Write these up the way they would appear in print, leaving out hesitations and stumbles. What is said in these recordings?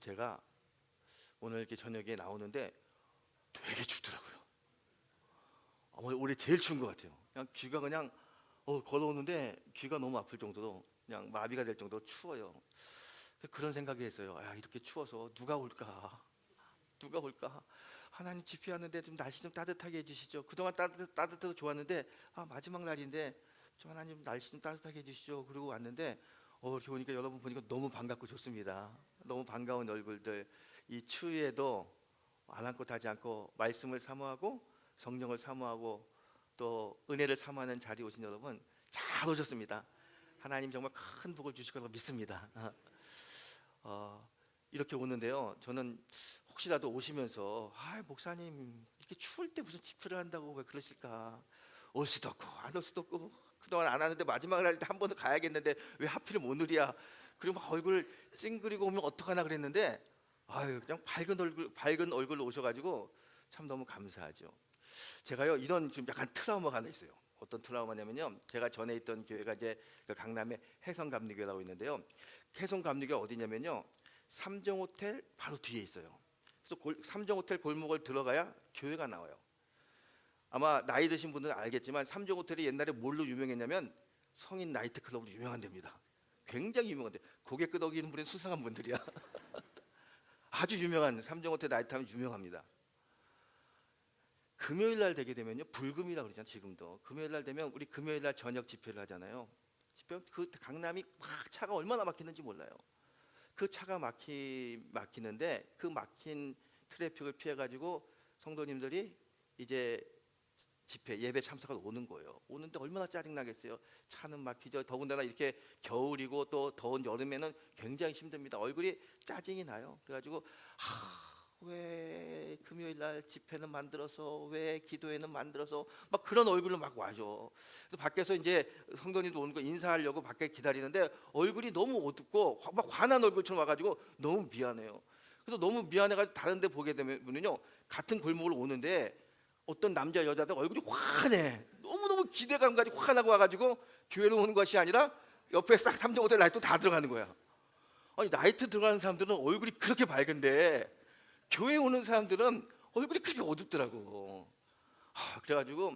제가 오늘 이렇게 저녁에 나오는데 되게 춥더라고요. 올해 제일 추운 것 같아요. 그냥 귀가 그냥 걸어오는데 귀가 너무 아플 정도로 그냥 마비가 될 정도로 추워요. 그런 생각이 했어요. 이렇게 추워서 누가 올까? 누가 올까? 하나님 집회하는데 좀 날씨 좀 따뜻하게 해주시죠. 그동안 따뜻해서 좋았는데 마지막 날인데 좀 하나님 날씨 좀 따뜻하게 해주시죠. 그러고 왔는데 이렇게 오니까 여러분 보니까 너무 반갑고 좋습니다. 너무 반가운 얼굴들. 이 추위에도 아랑곳하지 않고 말씀을 사모하고 성령을 사모하고 또 은혜를 사모하는 자리에 오신 여러분 잘 오셨습니다. 하나님 정말 큰 복을 주실 거라고 믿습니다. 이렇게 오는데요, 저는 혹시라도 오시면서 목사님 이렇게 추울 때 무슨 집회를 한다고 왜 그러실까? 올 수도 없고 안 올 수도 없고 그동안 안 하는데 마지막 날 때 한 번 더 가야겠는데 왜 하필 오늘이야? 그리고 막 얼굴 찡그리고 오면 어떡하나 그랬는데 그냥 밝은 얼굴로 오셔가지고 참 너무 감사하죠. 제가요 이런 좀 약간 트라우마가 하나 있어요. 어떤 트라우마냐면요, 제가 전에 있던 교회가 이제 그 강남의 해성감리교회라고 있는데요. 해성감리교회 어디냐면요, 삼정호텔 바로 뒤에 있어요. 그래서 삼정호텔 골목을 들어가야 교회가 나와요. 아마 나이 드신 분들은 알겠지만 삼정호텔이 옛날에 뭘로 유명했냐면 성인 나이트클럽으로 유명한 데입니다. 굉장히 유명한데 고개 끄덕이는 분이 수상한 분들이야. 아주 유명한 삼정호텔 나이트하면 유명합니다. 금요일 날 되게 되면요, 불금이라고 그러잖아요. 지금도 금요일 날 되면 우리 금요일 날 저녁 집회를 하잖아요. 집회 그 강남이 막 차가 얼마나 막히는지 몰라요. 그 차가 막히는데 그 막힌 트래픽을 피해 가지고 성도님들이 이제 집회 예배 참석을 오는 거예요. 오는데 얼마나 짜증 나겠어요. 차는 막히죠. 더군다나 이렇게 겨울이고 또 더운 여름에는 굉장히 힘듭니다. 얼굴이 짜증이 나요. 그래가지고 왜 금요일 날 집회는 만들어서 왜 기도회는 만들어서 막 그런 얼굴로 막 와죠. 그래서 밖에서 이제 성도님도 오는 거 인사하려고 밖에 기다리는데 얼굴이 너무 어둡고 막 화난 얼굴처럼 와가지고 너무 미안해요. 그래서 너무 미안해가지고 다른 데 보게 되면요, 같은 골목을 오는데 어떤 남자 여자들 얼굴이 환해. 너무너무 기대감 가지고 환하고 와가지고 교회로 오는 것이 아니라 옆에 싹 3.5대 라이트 다 들어가는 거야. 아니 나이트 들어가는 사람들은 얼굴이 그렇게 밝은데 교회 오는 사람들은 얼굴이 그렇게 어둡더라고. 그래가지고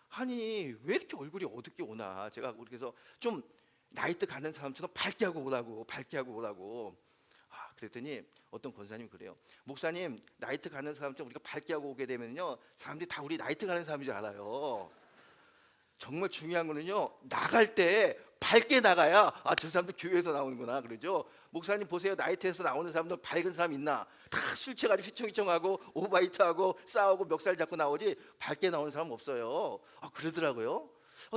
아니 왜 이렇게 얼굴이 어둡게 오나. 제가 그래서 좀 나이트 가는 사람처럼 밝게 하고 오라고. 그랬더니 어떤 권사님 그래요. 목사님 나이트 가는 사람처럼 우리가 밝게 하고 오게 되면요, 사람들이 다 우리 나이트 가는 사람인 줄 알아요. 정말 중요한 거는요, 나갈 때 밝게 나가야 저 사람들 교회에서 나오는구나 그러죠. 목사님 보세요, 나이트에서 나오는 사람들 밝은 사람 있나? 다 술 취해가지고 휘청휘청하고 오바이트하고 싸우고 멱살 잡고 나오지 밝게 나오는 사람 없어요. 그러더라고요.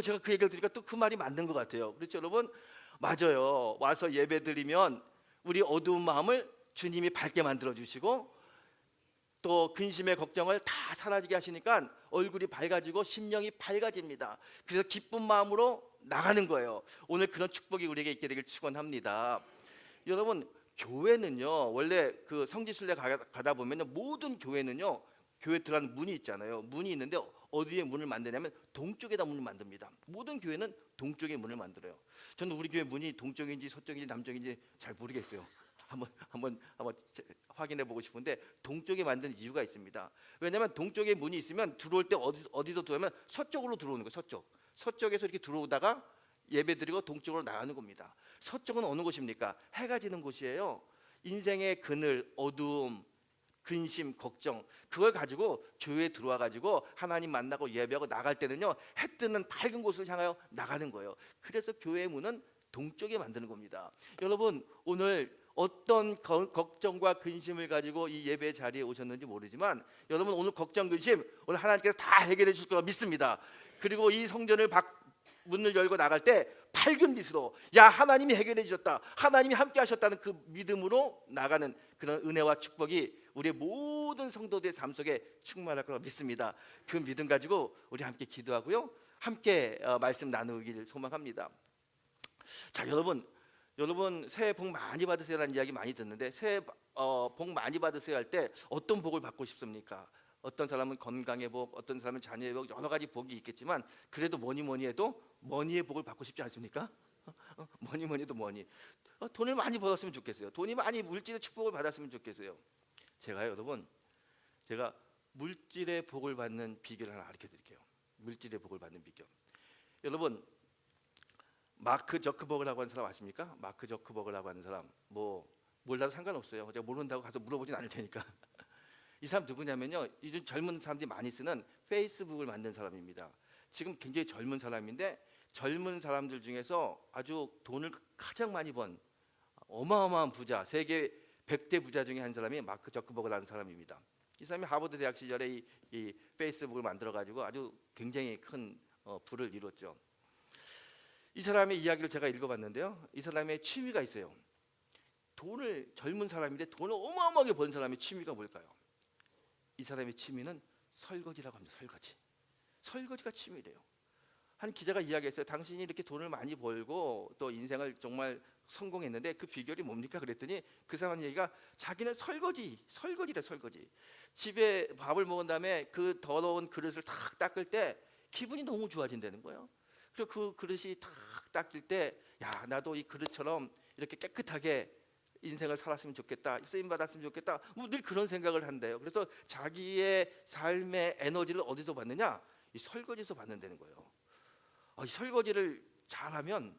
제가 그 얘기를 들으니까 또 그 말이 맞는 것 같아요. 그렇죠 여러분? 맞아요. 와서 예배 드리면 우리 어두운 마음을 주님이 밝게 만들어 주시고 또 근심의 걱정을 다 사라지게 하시니까 얼굴이 밝아지고 심령이 밝아집니다. 그래서 기쁜 마음으로 나가는 거예요. 오늘 그런 축복이 우리에게 있게 되길 축원합니다. 여러분, 교회는요 원래 그 성지순례 가다 보면 모든 교회는요, 교회 들어가는 문이 있잖아요. 문이 있는데 어디에 문을 만드냐면 동쪽에다 문을 만듭니다. 모든 교회는 동쪽에 문을 만들어요. 저는 우리 교회 문이 동쪽인지 서쪽인지 남쪽인지 잘 모르겠어요. 한번 확인해 보고 싶은데 동쪽에 만든 이유가 있습니다. 왜냐하면 동쪽에 문이 있으면 들어올 때 어디로 들어오면 서쪽으로 들어오는 거예요. 서쪽에서 이렇게 들어오다가 예배드리고 동쪽으로 나가는 겁니다. 서쪽은 어느 곳입니까? 해가 지는 곳이에요. 인생의 그늘, 어두움, 근심, 걱정, 그걸 가지고 교회에 들어와 가지고 하나님 만나고 예배하고 나갈 때는요, 해 뜨는 밝은 곳을 향하여 나가는 거예요. 그래서 교회의 문은 동쪽에 만드는 겁니다. 여러분, 오늘 어떤 걱정과 근심을 가지고 이 예배 자리에 오셨는지 모르지만 여러분 오늘 걱정, 근심 오늘 하나님께서 다 해결해 주실 거라 믿습니다. 그리고 이 성전을 문을 열고 나갈 때 밝은 빛으로 하나님이 해결해 주셨다, 하나님이 함께 하셨다는 그 믿음으로 나가는 그런 은혜와 축복이 우리의 모든 성도들의 삶 속에 충만할 거라 믿습니다. 그 믿음 가지고 우리 함께 기도하고요, 함께 말씀 나누기를 소망합니다. 자, 여러분 새해 복 많이 받으세요라는 이야기 많이 듣는데 새해 복 많이 받으세요 할 때 어떤 복을 받고 싶습니까? 어떤 사람은 건강의 복, 어떤 사람은 자녀의 복, 여러 가지 복이 있겠지만 그래도 뭐니 해도 머니의 복을 받고 싶지 않습니까? 뭐니 뭐니도 뭐니 돈을 많이 벌었으면 좋겠어요. 돈이 많이 물질의 축복을 받았으면 좋겠어요. 제가 여러분, 제가 물질의 복을 받는 비결을 하나 가르쳐 드릴게요. 물질의 복을 받는 비결. 여러분, 마크 저크버그라고 하는 사람 아십니까? 마크 저크버그라고 하는 사람, 뭐 몰라도 상관없어요. 제가 모른다고 가서 물어보진 않을 테니까. 이 사람 누구냐면요, 요즘 젊은 사람들이 많이 쓰는 페이스북을 만든 사람입니다. 지금 굉장히 젊은 사람인데, 젊은 사람들 중에서 아주 돈을 가장 많이 번 어마어마한 부자, 세계 100대 부자 중에 한 사람이 마크 저크버그라는 사람입니다. 이 사람이 하버드 대학 시절에 이 페이스북을 만들어 가지고 아주 굉장히 큰 부를 이뤘죠. 이 사람의 이야기를 제가 읽어봤는데요, 이 사람의 취미가 있어요. 젊은 사람인데 돈을 어마어마하게 번 사람의 취미가 뭘까요? 이 사람의 취미는 설거지라고 합니다. 설거지가 취미래요. 한 기자가 이야기했어요. 당신이 이렇게 돈을 많이 벌고 또 인생을 정말 성공했는데 그 비결이 뭡니까? 그랬더니 그 사람 얘기가 자기는 설거지래. 집에 밥을 먹은 다음에 그 더러운 그릇을 탁 닦을 때 기분이 너무 좋아진다는 거예요. 그리고 그 그릇이 탁 닦일 때, 야, 나도 이 그릇처럼 이렇게 깨끗하게 인생을 살았으면 좋겠다, 쓰임 받았으면 좋겠다, 뭐 늘 그런 생각을 한대요. 그래서 자기의 삶의 에너지를 어디서 받느냐? 이 설거지에서 받는다는 거예요. 이 설거지를 잘하면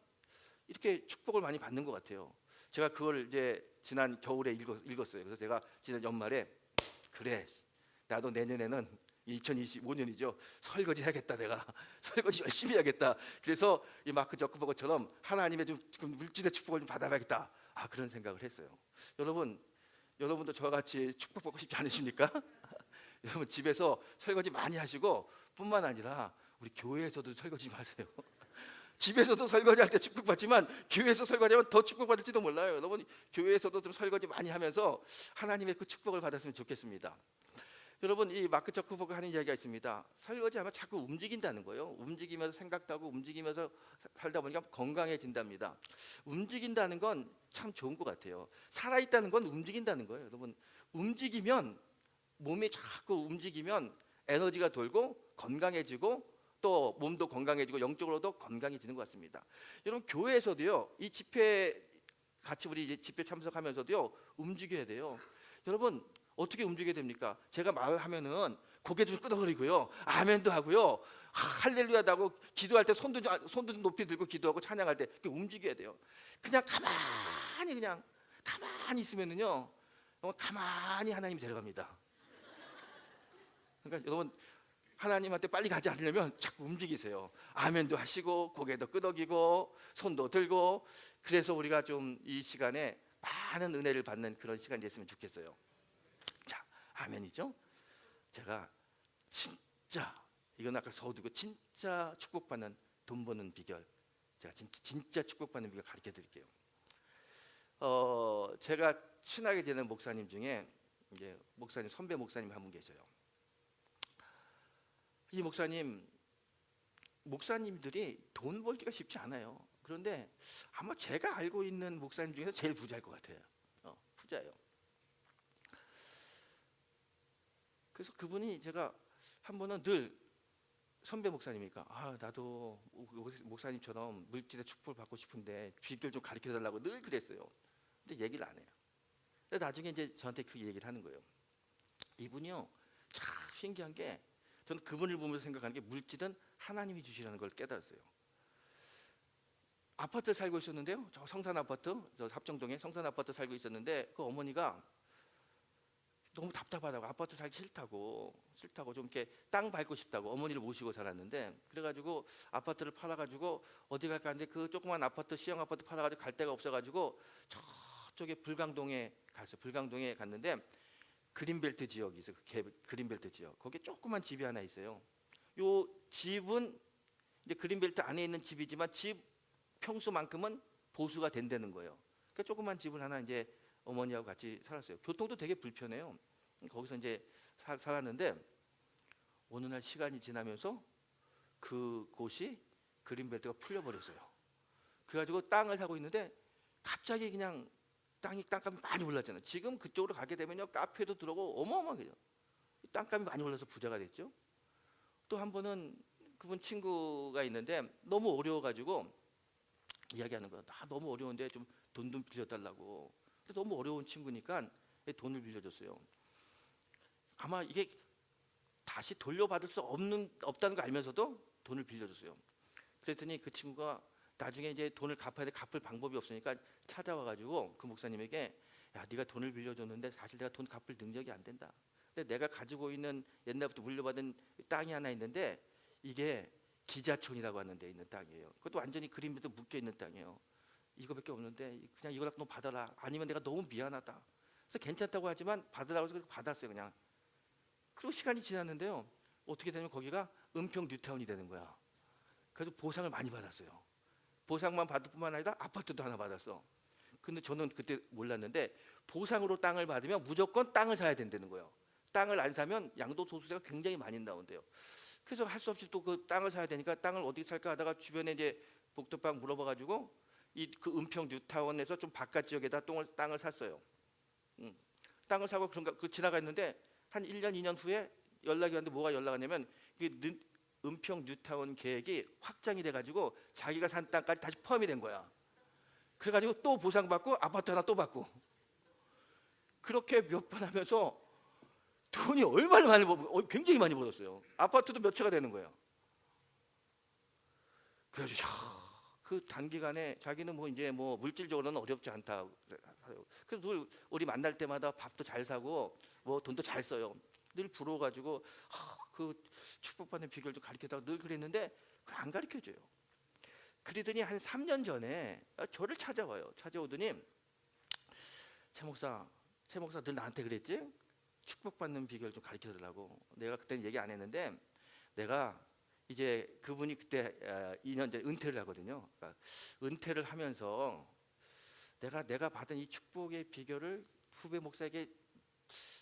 이렇게 축복을 많이 받는 것 같아요. 제가 그걸 이제 지난 겨울에 읽었어요. 그래서 제가 지난 연말에, 그래, 나도 내년에는 2025년이죠. 설거지 해야겠다. 내가 설거지 열심히 해야겠다. 그래서 이 마크 저크버그처럼 하나님의 좀 물질의 축복을 좀 받아야겠다. 그런 생각을 했어요. 여러분도 저와 같이 축복받고 싶지 않으십니까? 여러분, 집에서 설거지 많이 하시고, 뿐만 아니라 우리 교회에서도 설거지 좀 하세요. 집에서도 설거지할 때 축복받지만 교회에서 설거지하면 더 축복받을지도 몰라요. 여러분, 교회에서도 좀 설거지 많이 하면서 하나님의 그 축복을 받았으면 좋겠습니다. 여러분, 이 마크 저크버그 하는 이야기가 있습니다. 설거지하면 자꾸 움직인다는 거예요. 움직이면서 생각도 하고 움직이면서 살다 보니까 건강해진답니다. 움직인다는 건 참 좋은 것 같아요. 살아있다는 건 움직인다는 거예요. 여러분, 몸이 자꾸 움직이면 에너지가 돌고 건강해지고, 또 몸도 건강해지고 영적으로도 건강해지는 것 같습니다. 여러분, 교회에서도요, 이 집회 같이 우리 집회 참석하면서도요, 움직여야 돼요. 여러분, 어떻게 움직여야 됩니까? 제가 말을 하면은 고개도 좀 끄덕거리고요, 아멘도 하고요, 할렐루야도 하고, 기도할 때 손도 좀 높이 들고 기도하고 찬양할 때 움직여야 돼요. 그냥 가만히 있으면은요, 가만히 하나님이 데려갑니다. 그러니까 여러분, 하나님한테 빨리 가지 않으려면 자꾸 움직이세요. 아멘도 하시고 고개도 끄덕이고 손도 들고. 그래서 우리가 좀 이 시간에 많은 은혜를 받는 그런 시간이 됐으면 좋겠어요. 자, 아멘이죠? 제가 진짜, 이건 아까 서두고 진짜 축복받는 돈 버는 비결, 제가 진짜 축복받는 비결 가르쳐 드릴게요. 제가 친하게 지내는 목사님 중에 이제 선배 목사님 한 분 계셔요. 이 목사님들이 돈 벌기가 쉽지 않아요. 그런데 아마 제가 알고 있는 목사님 중에서 제일 부자일 것 같아요. 부자예요. 그래서 그분이, 제가 한 번은 늘 선배 목사님이니까, 나도 목사님처럼 물질의 축복을 받고 싶은데 비결 좀 가르쳐 달라고 늘 그랬어요. 근데 얘기를 안 해요. 근데 나중에 이제 저한테 그 얘기를 하는 거예요. 이분이요, 참 신기한 게, 저는 그분을 보면서 생각하는 게, 물질은 하나님이 주시라는 걸 깨달았어요. 아파트를 살고 있었는데요, 저 성산 아파트, 저 합정동에 성산 아파트 살고 있었는데, 그 어머니가 너무 답답하다고, 아파트 살기 싫다고 좀 이렇게 땅 밟고 싶다고 어머니를 모시고 살았는데, 그래가지고 아파트를 팔아가지고 어디 갈까 하는데, 그 조그만 아파트, 시형 아파트 팔아가지고 갈 데가 없어가지고 저쪽에 불광동에 갔어요. 불광동에 갔는데 그린벨트 지역이 있어요. 그린벨트 지역, 거기에 조그만 집이 하나 있어요. 요 집은 이제 그린벨트 안에 있는 집이지만 집 평수만큼은 보수가 된다는 거예요. 그러니까 조그만 집을 하나 이제 어머니하고 같이 살았어요. 교통도 되게 불편해요. 거기서 이제 살았는데, 어느 날 시간이 지나면서 그곳이 그린벨트가 풀려버렸어요. 그래가지고 땅을 사고 있는데 갑자기 그냥 땅값이 많이 올랐잖아요. 지금 그쪽으로 가게 되면요, 카페도 들어오고 어마어마하게 땅값이 많이 올라서 부자가 됐죠. 또 한 번은 그분 친구가 있는데 너무 어려워가지고 이야기하는 거야. 나 너무 어려운데 좀 돈 좀 빌려달라고. 근데 너무 어려운 친구니까 돈을 빌려줬어요. 아마 이게 다시 돌려받을 수 없다는 거 알면서도 돈을 빌려줬어요. 그랬더니 그 친구가 나중에 이제 돈을 갚아야 돼, 갚을 방법이 없으니까 찾아와가지고 그 목사님에게, 야, 네가 돈을 빌려줬는데 사실 내가 돈 갚을 능력이 안 된다. 근데 내가 가지고 있는 옛날부터 물려받은 땅이 하나 있는데 이게 기자촌이라고 하는 데 있는 땅이에요. 그것도 완전히 그림에도 묶여 있는 땅이에요. 이거밖에 없는데 그냥 이거라도 너 받아라. 아니면 내가 너무 미안하다. 그래서 괜찮다고 하지만 받으라고 해서 받았어요, 그냥. 그리고 시간이 지났는데요. 어떻게 되냐면 거기가 은평 뉴타운이 되는 거야. 그래서 보상을 많이 받았어요. 보상만 받을 뿐만 아니라 아파트도 하나 받았어. 근데 저는 그때 몰랐는데 보상으로 땅을 받으면 무조건 땅을 사야 된다는 거예요. 땅을 안 사면 양도소득세가 굉장히 많이 나온대요. 그래서 할 수 없이 또 그 땅을 사야 되니까 땅을 어디 살까 하다가 주변에 이제 복덕방 물어봐가지고 이 그 은평 뉴타운에서 좀 바깥 지역에다 땅을 샀어요. 땅을 사고 그런가 그 지나갔는데 한 1년 2년 후에 연락이 왔는데 뭐가 연락 왔냐면 은평 뉴타운 계획이 확장이 돼가지고 자기가 산 땅까지 다시 포함이 된 거야. 그래가지고 또 보상받고 아파트 하나 또 받고 그렇게 몇 번 하면서 돈이 얼마나 많이 굉장히 많이 벌었어요. 아파트도 몇 채가 되는 거예요. 그래가지고 그 단기간에 자기는 뭐 이제 뭐 물질적으로는 어렵지 않다. 그래서 늘 우리 만날 때마다 밥도 잘 사고 뭐 돈도 잘 써요. 늘 부러워가지고 그 축복받는 비결 좀 가르쳐다가 늘 그랬는데 그걸 안 가르쳐줘요. 그러더니 한 3년 전에 저를 찾아와요. 찾아오더니 최 목사 늘 나한테 그랬지? 축복받는 비결 좀 가르쳐달라고. 내가 그때는 얘기 안 했는데 내가 이제 그분이 그때 2년 전에 은퇴를 하거든요. 그러니까 은퇴를 하면서 내가 받은 이 축복의 비결을 후배 목사에게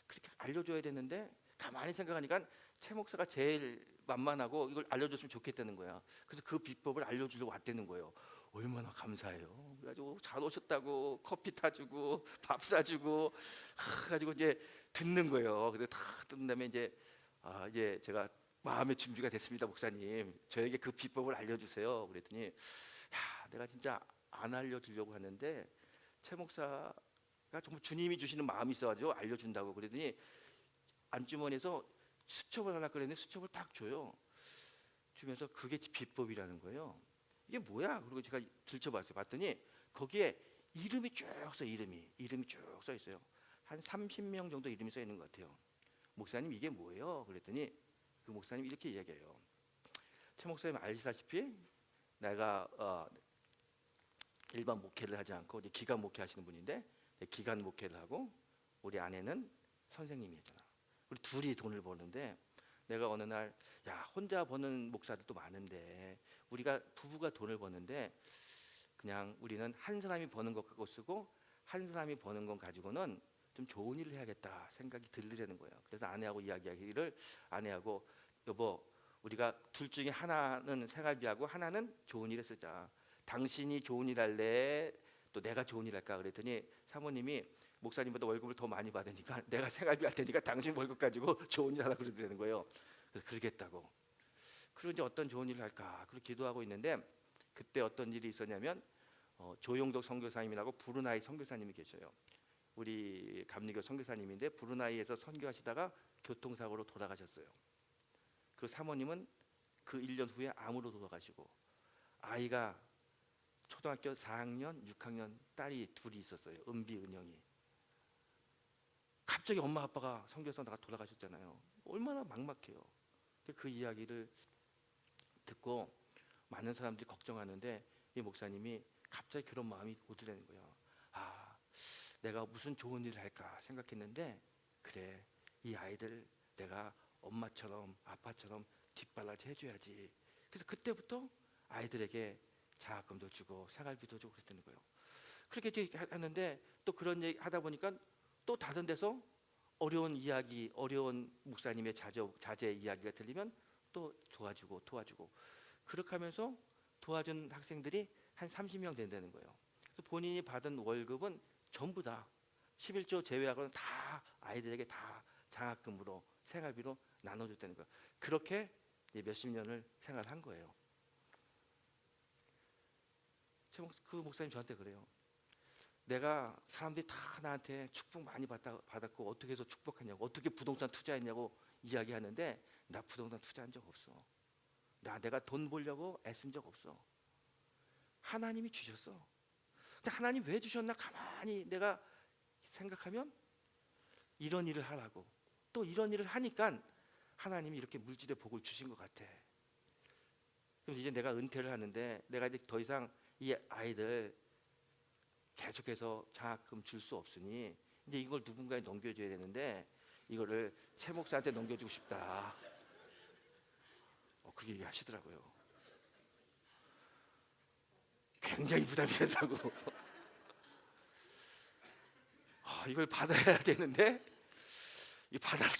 그렇게 알려줘야 되는데 가만히 생각하니까 최 목사가 제일 만만하고 이걸 알려줬으면 좋겠다는 거야. 그래서 그 비법을 알려주려고 왔다는 거예요. 얼마나 감사해요. 그래가지고 잘 오셨다고 커피 타주고 밥 사주고 가지고 이제 듣는 거예요. 근데 다 듣는 다음에 이제 제가 마음의 준비가 됐습니다, 목사님. 저에게 그 비법을 알려주세요. 그랬더니 내가 진짜 안 알려주려고 하는데 최 목사가 정말 주님이 주시는 마음이 있어가지고 알려준다고. 그러더니 안주머니에서 수첩을 하나 그랬는데 수첩을 딱 줘요. 주면서 그게 비법이라는 거예요. 이게 뭐야? 그리고 제가 들춰봤어요. 봤더니 거기에 이름이 쭉 써. 이름이 쭉 써 있어요. 한 30명 정도 이름이 써 있는 것 같아요. 목사님 이게 뭐예요? 그랬더니 그 목사님이 이렇게 이야기해요. 최 목사님 아시다시피 내가 일반 목회를 하지 않고 이제 기간 목회하시는 분인데 기간 목회를 하고 우리 아내는 선생님이었잖아. 우리 둘이 돈을 버는데 내가 어느 날 혼자 버는 목사들도 많은데 우리가 부부가 돈을 버는데 그냥 우리는 한 사람이 버는 것 갖고 쓰고 한 사람이 버는 건 가지고는 좀 좋은 일을 해야겠다 생각이 들더라는 거예요. 그래서 아내하고 이야기하기를 아내하고 여보 우리가 둘 중에 하나는 생활비하고 하나는 좋은 일에 쓰자. 당신이 좋은 일 할래? 또 내가 좋은 일 할까? 그랬더니 사모님이 목사님보다 월급을 더 많이 받으니까 내가 생활비 할 테니까 당신 월급 가지고 좋은 일 하라 그러더라는 거예요. 그래서 그러겠다고. 그리고 이제 어떤 좋은 일을 할까? 그렇게 기도하고 있는데 그때 어떤 일이 있었냐면 조용덕 선교사님이라고 브루나이 선교사님이 계셔요. 우리 감리교 선교사님인데 브루나이에서 선교하시다가 교통사고로 돌아가셨어요. 그 사모님은 그 1년 후에 암으로 돌아가시고 아이가 초등학교 4학년, 6학년 딸이 둘이 있었어요. 은비, 은영이. 갑자기 엄마 아빠가 선교사 나가 돌아가셨잖아요. 얼마나 막막해요. 그 이야기를 듣고 많은 사람들이 걱정하는데 이 목사님이 갑자기 그런 마음이 오더라는 거예요. 내가 무슨 좋은 일을 할까 생각했는데 그래 이 아이들 내가 엄마처럼 아빠처럼 뒷바라지 해줘야지. 그래서 그때부터 아이들에게 장학금도 주고 생활비도 주고 그랬다는 거예요. 그렇게 하는데 또 그런 얘기 하다 보니까 또 다른 데서 어려운 이야기, 어려운 목사님의 자제 이야기가 들리면 또 도와주고 그렇게 하면서 도와준 학생들이 한 30명 된다는 거예요. 그래서 본인이 받은 월급은 전부 다 11조 제외하고는 다 아이들에게 다 장학금으로 생활비로 나눠줬다는 거예요. 그렇게 몇십 년을 생활한 거예요. 그 목사님 저한테 그래요. 내가 사람들이 다 나한테 축복 많이 받았고 어떻게 해서 축복했냐고, 어떻게 부동산 투자했냐고 이야기하는데 나 부동산 투자한 적 없어. 내가 돈 벌려고 애쓴 적 없어. 하나님이 주셨어. 근데 하나님 왜 주셨나 가만히 내가 생각하면 이런 일을 하라고, 또 이런 일을 하니까 하나님이 이렇게 물질의 복을 주신 것 같아. 그럼 이제 내가 은퇴를 하는데 내가 이제 더 이상 이 아이들 계속해서 장학금 줄 수 없으니 이제 이걸 누군가에 넘겨줘야 되는데 이거를 최 목사한테 넘겨주고 싶다. 그렇게 얘기하시더라고요. 굉장히 부담이 된다고. 이걸 받아야 되는데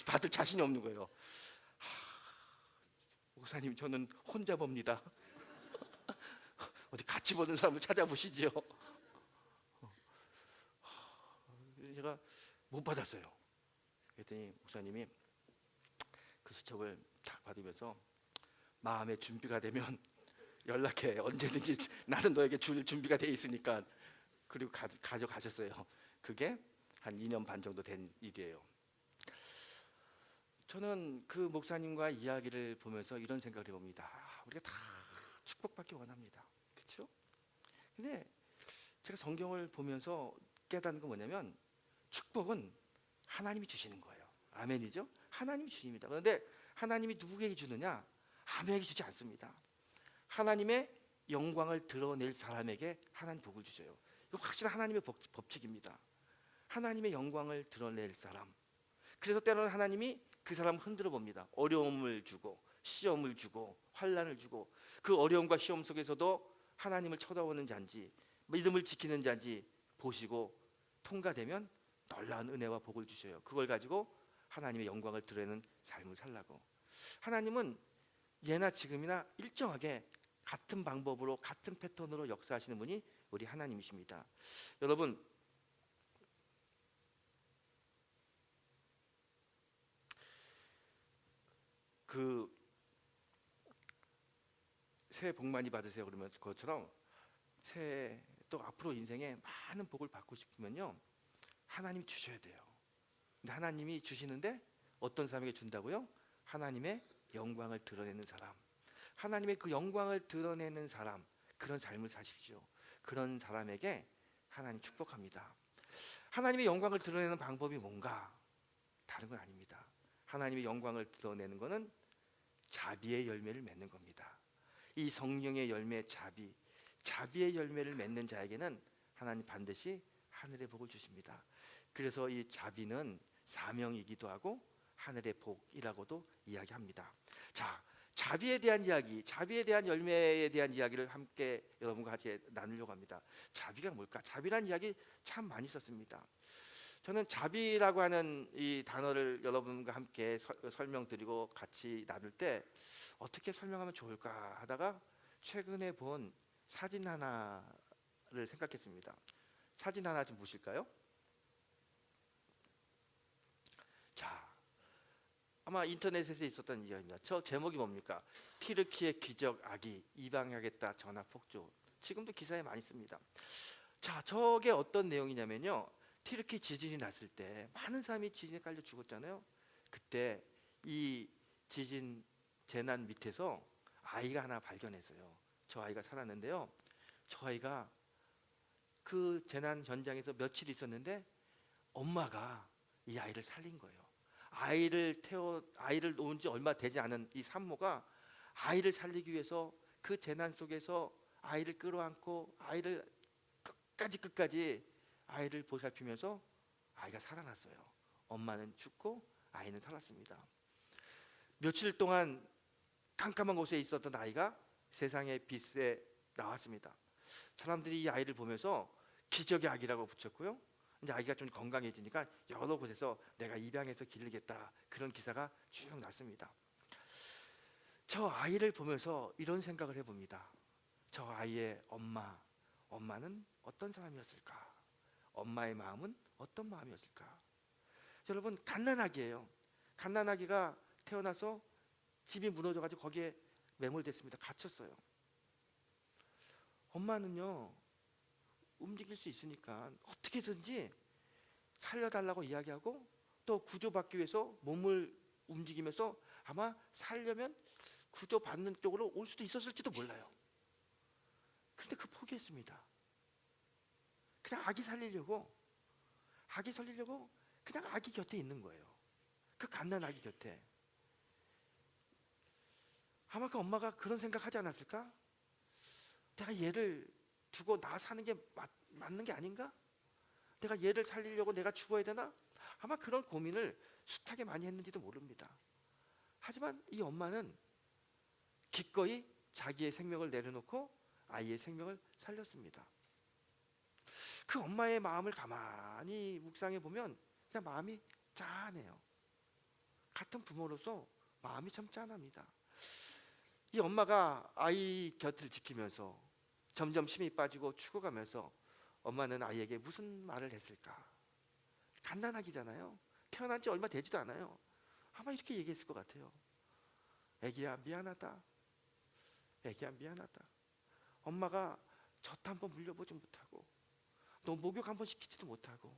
받을 자신이 없는 거예요. 목사님 저는 혼자 봅니다. 어디 같이 보는 사람을 찾아보시지요. 제가 못 받았어요. 그랬더니 목사님이 그 수첩을 딱 받으면서 마음의 준비가 되면 연락해. 언제든지 나는 너에게 줄 준비가 돼 있으니까. 그리고 가져가셨어요. 그게 한 2년 반 정도 된 일이에요. 저는 그 목사님과 이야기를 보면서 이런 생각을 해봅니다. 우리가 다 축복받기 원합니다. 그렇죠? 근데 제가 성경을 보면서 깨닫는 건 뭐냐면 축복은 하나님이 주시는 거예요. 아멘이죠? 하나님이 주십니다. 그런데 하나님이 누구에게 주느냐? 아무에게 주지 않습니다. 하나님의 영광을 드러낼 사람에게 하나님 복을 주셔요. 이거 확실한 하나님의 법칙입니다. 하나님의 영광을 드러낼 사람. 그래서 때로는 하나님이 그 사람을 흔들어 봅니다. 어려움을 주고 시험을 주고 환난을 주고 그 어려움과 시험 속에서도 하나님을 쳐다보는 자인지 믿음을 지키는 자인지 보시고 통과되면 놀라운 은혜와 복을 주셔요. 그걸 가지고 하나님의 영광을 드러내는 삶을 살라고. 하나님은 예나 지금이나 일정하게 같은 방법으로 같은 패턴으로 역사하시는 분이 우리 하나님이십니다. 여러분, 새해 복 많이 받으세요 그러면 그것처럼 새해 또 앞으로 인생에 많은 복을 받고 싶으면요 하나님이 주셔야 돼요. 근데 하나님이 주시는데 어떤 사람에게 준다고요? 하나님의 영광을 드러내는 사람, 하나님의 그 영광을 드러내는 사람, 그런 삶을 사십시오. 그런 사람에게 하나님 축복합니다. 하나님의 영광을 드러내는 방법이 뭔가? 다른 건 아닙니다. 하나님의 영광을 드러내는 것은 자비의 열매를 맺는 겁니다. 이 성령의 열매 자비의 열매를 맺는 자에게는 하나님 반드시 하늘의 복을 주십니다. 그래서 이 자비는 사명이기도 하고 하늘의 복이라고도 이야기합니다. 자, 자비에 대한 이야기, 자비에 대한 열매에 대한 이야기를 함께 여러분과 같이 나누려고 합니다. 자비가 뭘까? 자비란 이야기 참 많이 썼습니다. 저는 자비라고 하는 이 단어를 여러분과 함께 설명드리고 같이 나눌 때 어떻게 설명하면 좋을까 하다가 최근에 본 사진 하나를 생각했습니다. 사진 하나 좀 보실까요? 자, 아마 인터넷에서 있었던 이야기입니다. 저 제목이 뭡니까? 티르키의 기적 아기 입양하겠다 전화 폭주. 지금도 기사에 많이 씁니다. 자, 저게 어떤 내용이냐면요. 티르키 지진이 났을 때 많은 사람이 지진에 깔려 죽었잖아요. 그때 이 지진 재난 밑에서 아이가 하나 발견했어요. 저 아이가 살았는데요. 저 아이가 그 재난 현장에서 며칠 있었는데 엄마가 이 아이를 살린 거예요. 아이를 놓은 지 얼마 되지 않은 이 산모가 아이를 살리기 위해서 그 재난 속에서 아이를 끌어안고 아이를 끝까지 아이를 보살피면서 아이가 살아났어요. 엄마는 죽고 아이는 살았습니다. 며칠 동안 깜깜한 곳에 있었던 아이가 세상의 빛에 나왔습니다. 사람들이 이 아이를 보면서 기적의 아기라고 붙였고요. 이제 아이가 좀 건강해지니까 여러 곳에서 내가 입양해서 기르겠다 그런 기사가 쭉 났습니다. 저 아이를 보면서 이런 생각을 해봅니다. 저 아이의 엄마는 어떤 사람이었을까? 엄마의 마음은 어떤 마음이었을까? 여러분, 갓난아기예요. 갓난아기가 태어나서 집이 무너져가지고 거기에 매몰됐습니다. 갇혔어요. 엄마는요 움직일 수 있으니까 어떻게든지 살려달라고 이야기하고 또 구조받기 위해서 몸을 움직이면서 아마 살려면 구조받는 쪽으로 올 수도 있었을지도 몰라요. 그런데 그 포기했습니다. 그냥 아기 살리려고 그냥 아기 곁에 있는 거예요. 그 갓난 아기 곁에. 아마 그 엄마가 그런 생각하지 않았을까? 내가 얘를 두고 나 사는 게 맞는 게 아닌가? 내가 얘를 살리려고 내가 죽어야 되나? 아마 그런 고민을 숱하게 많이 했는지도 모릅니다. 하지만 이 엄마는 기꺼이 자기의 생명을 내려놓고 아이의 생명을 살렸습니다. 그 엄마의 마음을 가만히 묵상해 보면 그냥 마음이 짠해요. 같은 부모로서 마음이 참 짠합니다. 이 엄마가 아이 곁을 지키면서 점점 힘이 빠지고 죽어가면서 엄마는 아이에게 무슨 말을 했을까? 갓난아기잖아요. 태어난 지 얼마 되지도 않아요. 아마 이렇게 얘기했을 것 같아요. 애기야 미안하다. 애기야 미안하다. 엄마가 젖 한번 물려보지 못하고 너 목욕 한번 시키지도 못하고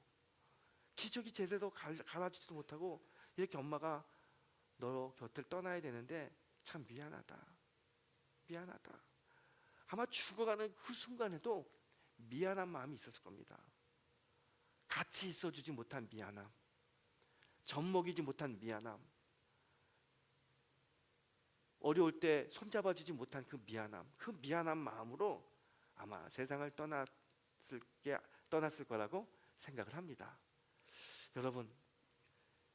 기저귀 제대로 갈아주지도 못하고 이렇게 엄마가 너 곁을 떠나야 되는데 참 미안하다. 미안하다. 아마 죽어가는 그 순간에도 미안한 마음이 있었을 겁니다. 같이 있어주지 못한 미안함, 젖먹이지 못한 미안함, 어려울 때 손잡아주지 못한 그 미안한 마음으로 아마 세상을 떠났을 거라고 생각을 합니다. 여러분,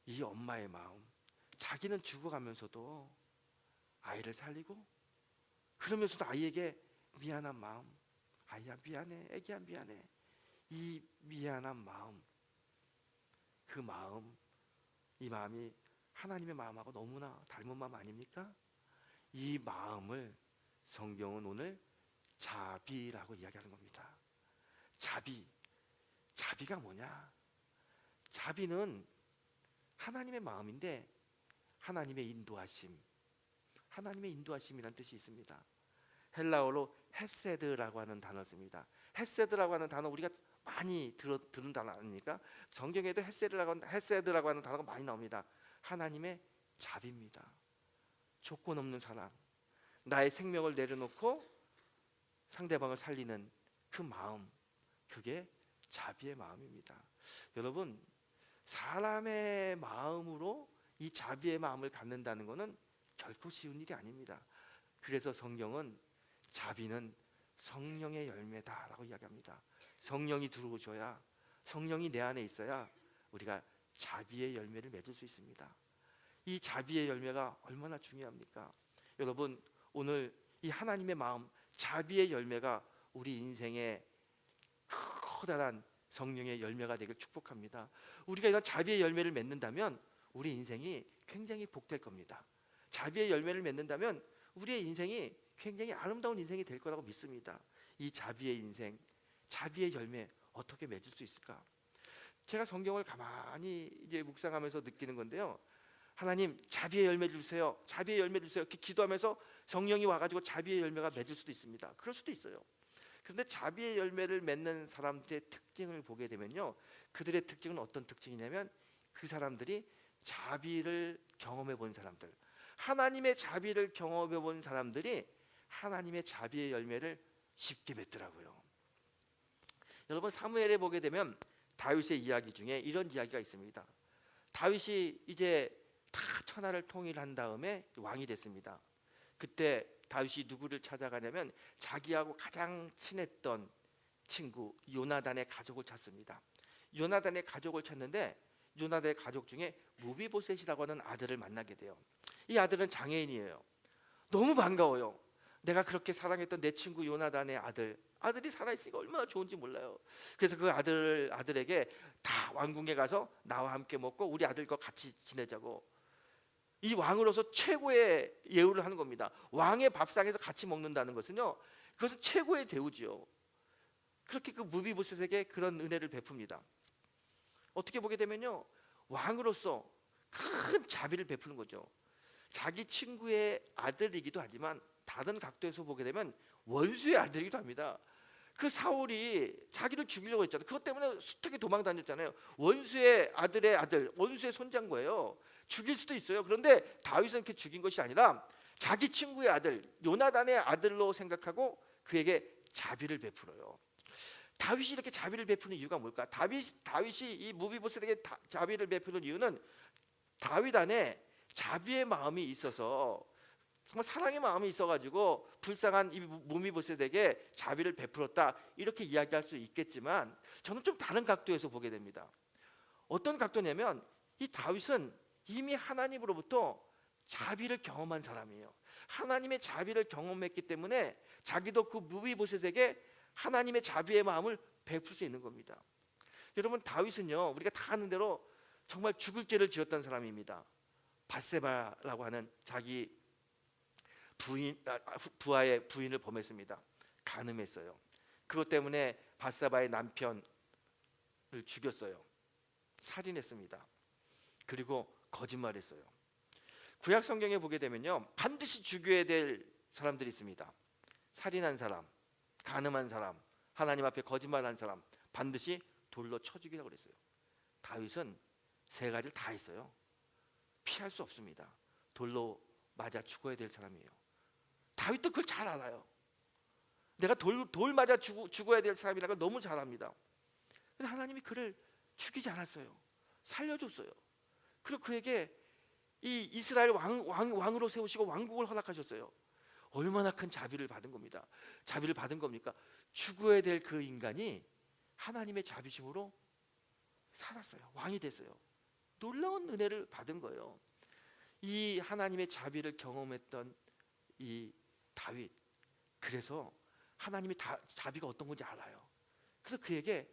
이 엄마의 마음, 자기는 죽어가면서도 아이를 살리고 그러면서도 아이에게 미안한 마음, 아이야 미안해, 애기야 미안해, 이 미안한 마음, 그 마음, 이 마음이 하나님의 마음하고 너무나 닮은 마음 아닙니까? 이 마음을 성경은 오늘 자비라고 이야기하는 겁니다. 자비가 뭐냐? 자비는 하나님의 마음인데 하나님의 인도하심이라는 뜻이 있습니다. 헬라어로 헤세드라고 하는 단어를 씁니다. 헤세드라고 하는 단어 우리가 많이 들은 단어 아닙니까? 성경에도 헤세드라고 하는 단어가 많이 나옵니다. 하나님의 자비입니다. 조건 없는 사랑, 나의 생명을 내려놓고 상대방을 살리는 그 마음, 그게 자비의 마음입니다. 여러분, 사람의 마음으로 이 자비의 마음을 갖는다는 것은 결코 쉬운 일이 아닙니다. 그래서 성경은 자비는 성령의 열매다라고 이야기합니다. 성령이 들어오셔야, 성령이 내 안에 있어야 우리가 자비의 열매를 맺을 수 있습니다. 이 자비의 열매가 얼마나 중요합니까? 여러분, 오늘 이 하나님의 마음, 자비의 열매가 우리 인생의 커다란 성령의 열매가 되길 축복합니다. 우리가 이런 자비의 열매를 맺는다면 우리 인생이 굉장히 복될 겁니다. 자비의 열매를 맺는다면 우리의 인생이 굉장히 아름다운 인생이 될 거라고 믿습니다. 이 자비의 인생, 자비의 열매 어떻게 맺을 수 있을까? 제가 성경을 가만히 이제 묵상하면서 느끼는 건데요. 하나님 자비의 열매 주세요. 자비의 열매 주세요. 이렇게 기도하면서 성령이 와가지고 자비의 열매가 맺을 수도 있습니다. 그럴 수도 있어요. 그런데 자비의 열매를 맺는 사람들의 특징을 보게 되면요, 그들의 특징은 어떤 특징이냐면 그 사람들이 자비를 경험해 본 사람들, 하나님의 자비를 경험해 본 사람들이 하나님의 자비의 열매를 쉽게 맺더라고요. 여러분, 사무엘에 보게 되면 다윗의 이야기 중에 이런 이야기가 있습니다. 다윗이 이제 다 천하를 통일한 다음에 왕이 됐습니다. 그때 다윗이 누구를 찾아가냐면 자기하고 가장 친했던 친구 요나단의 가족을 찾습니다. 요나단의 가족을 찾는데 요나단의 가족 중에 무비보셋이라고 하는 아들을 만나게 돼요. 이 아들은 장애인이에요. 너무 반가워요. 내가 그렇게 사랑했던 내 친구 요나단의 아들이 살아있으니까 얼마나 좋은지 몰라요. 그래서 그 아들에게 다 왕궁에 가서 나와 함께 먹고 우리 아들과 같이 지내자고, 이 왕으로서 최고의 예우를 하는 겁니다. 왕의 밥상에서 같이 먹는다는 것은요, 그것은 최고의 대우지요. 그렇게 그 무비보셋에게 그런 은혜를 베풉니다. 어떻게 보게 되면요, 왕으로서 큰 자비를 베푸는 거죠. 자기 친구의 아들이기도 하지만 다른 각도에서 보게 되면 원수의 아들이기도 합니다. 그 사울이 자기를 죽이려고 했잖아요. 그것 때문에 숱하게 도망 다녔잖아요. 원수의 아들의 아들, 원수의 손자인 거예요. 죽일 수도 있어요. 그런데 다윗은 이렇게 죽인 것이 아니라 자기 친구의 아들 요나단의 아들로 생각하고 그에게 자비를 베풀어요. 다윗이 이렇게 자비를 베푸는 이유가 뭘까? 다윗이 이 무비보셋에게 자비를 베푸는 이유는 다윗 안에 자비의 마음이 있어서, 정말 사랑의 마음이 있어가지고 불쌍한 이 무비보셋에게 자비를 베풀었다, 이렇게 이야기할 수 있겠지만 저는 좀 다른 각도에서 보게 됩니다. 어떤 각도냐면 이 다윗은 이미 하나님으로부터 자비를 경험한 사람이에요. 하나님의 자비를 경험했기 때문에 자기도 그 무비보셋에게 하나님의 자비의 마음을 베풀 수 있는 겁니다. 여러분, 다윗은요, 우리가 다 아는 대로 정말 죽을 죄를 지었던 사람입니다. 밧세바라고 하는 자기 부하의 부인을 범했습니다. 간음했어요. 그것 때문에 밧세바의 남편을 죽였어요. 살인했습니다. 그리고 거짓말했어요. 구약 성경에 보게 되면요, 반드시 죽여야 될 사람들이 있습니다. 살인한 사람, 간음한 사람, 하나님 앞에 거짓말한 사람, 반드시 돌로 쳐 죽이라고 그랬어요. 다윗은 세 가지를 다 했어요. 피할 수 없습니다. 돌로 맞아 죽어야 될 사람이에요. 다윗도 그걸 잘 알아요. 내가 돌 맞아 죽어야 될 사람이라는 걸 너무 잘 압니다. 근데 하나님이 그를 죽이지 않았어요. 살려줬어요. 그리고 그에게 이 이스라엘 왕으로 세우시고 왕국을 허락하셨어요. 얼마나 큰 자비를 받은 겁니다. 자비를 받은 겁니까? 죽어야 될 그 인간이 하나님의 자비심으로 살았어요. 왕이 됐어요. 놀라운 은혜를 받은 거예요. 이 하나님의 자비를 경험했던 이 다윗, 그래서 하나님이 자비가 어떤 건지 알아요. 그래서 그에게